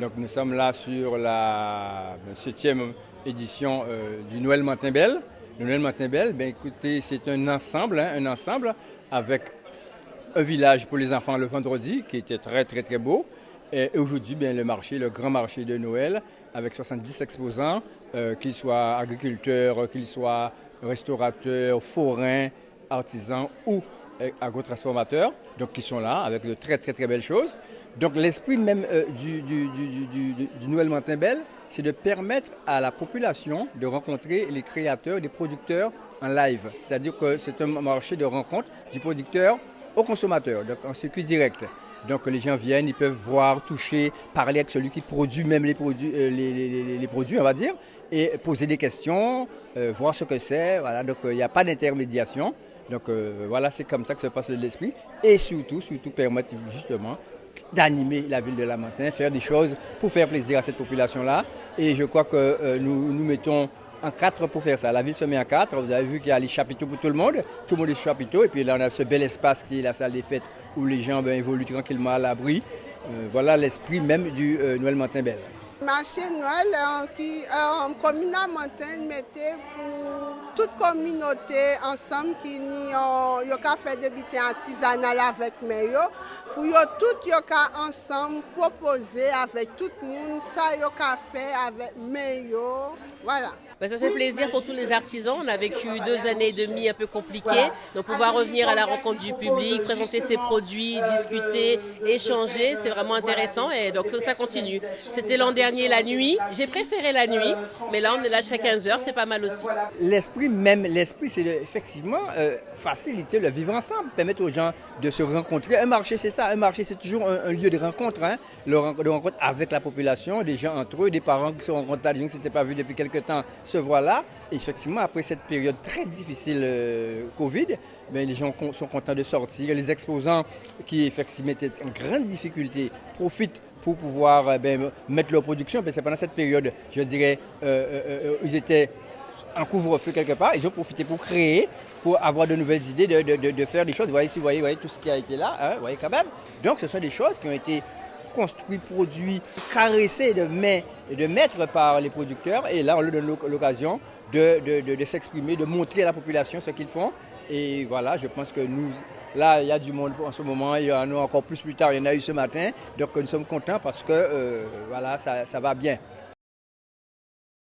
Donc nous sommes là sur la 7e édition du Noël Martin-Belle. Le Noël Martin-Belle, ben écoutez, c'est un ensemble avec un village pour les enfants le vendredi qui était très très très beau. Et aujourd'hui, bien le marché, le grand marché de Noël avec 70 exposants, qu'ils soient agriculteurs, qu'ils soient restaurateurs, forains, artisans ou agrotransformateurs, donc qui sont là avec de très très très belles choses. Donc l'esprit même du Noël Martin-Belle, c'est de permettre à la population de rencontrer les créateurs, les producteurs en live. C'est-à-dire que c'est un marché de rencontre du producteur au consommateur, donc en circuit direct. Donc les gens viennent, ils peuvent voir, toucher, parler avec celui qui produit même les produits, on va dire, et poser des questions, voir ce que c'est. Voilà, donc il n'y a pas d'intermédiation. Donc voilà, c'est comme ça que se passe l'esprit. Et surtout permettre justement d'animer la ville de Lamentin, faire des choses pour faire plaisir à cette population-là. Et je crois que nous mettons en 4 pour faire ça. La ville se met en 4. Vous avez vu qu'il y a les chapiteaux pour tout le monde. Tout le monde est sur chapiteau. Et puis là, on a ce bel espace qui est la salle des fêtes où les gens évoluent tranquillement à l'abri. Voilà l'esprit même du Noël Martin-Belle. Marché Noël qui communal Martin mettait pour toute communauté ensemble qui a fait des bité artisanales avec meilleur pour tout ensemble proposer avec tout le monde ça fait avec meilleur voilà. Ça fait plaisir pour tous les artisans. On a vécu 2 années et demie un peu compliquées. Donc pouvoir revenir à la rencontre du public, présenter ses produits, discuter, échanger, c'est vraiment intéressant. Et donc ça continue. C'était l'an dernier la nuit. J'ai préféré la nuit, mais là on est là chaque 15 heures, c'est pas mal aussi. L'esprit, c'est effectivement faciliter le vivre ensemble, permettre aux gens de se rencontrer. Un marché, c'est ça. Un marché, c'est toujours un lieu de rencontre, de rencontre avec la population, des gens entre eux, des parents qui se rencontrent, des gens qui ne s'étaient pas vus depuis quelque temps se voient là. Et effectivement, après cette période très difficile Covid, les gens sont contents de sortir. Les exposants qui effectivement étaient en grande difficulté profitent pour pouvoir mettre leur production. C'est pendant cette période, je dirais, ils étaient en couvre-feu quelque part. Ils ont profité pour créer, pour avoir de nouvelles idées, de faire des choses. Vous voyez ici, vous voyez tout ce qui a été là, vous voyez quand même. Donc ce sont des choses qui ont été construits, produits, caressés de main et de maître par les producteurs. Et là, on leur donne l'occasion de s'exprimer, de montrer à la population ce qu'ils font. Et voilà, je pense que là, il y a du monde en ce moment. Il y en a encore plus tard. Il y en a eu ce matin. Donc, nous sommes contents parce que voilà, ça va bien.